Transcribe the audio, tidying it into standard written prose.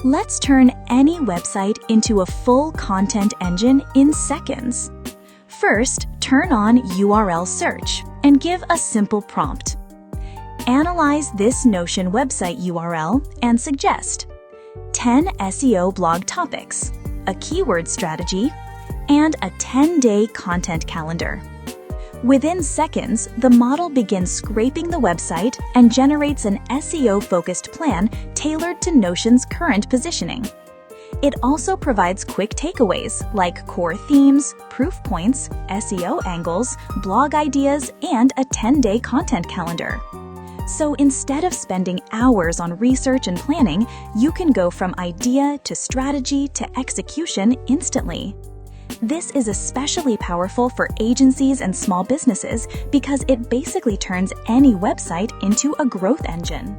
Let's turn any website into a full content engine in seconds. First, turn on URL search and give a simple prompt. Analyze this Notion website URL and suggest 10 SEO blog topics, a keyword strategy, and a 10-day content calendar. Within seconds, the model begins scraping the website and generates an SEO-focused plan tailored to Notion's current positioning. It also provides quick takeaways like core themes, proof points, SEO angles, blog ideas, and a 10-day content calendar. So instead of spending hours on research and planning, you can go from idea to strategy to execution instantly. This is especially powerful for agencies and small businesses because it basically turns any website into a growth engine.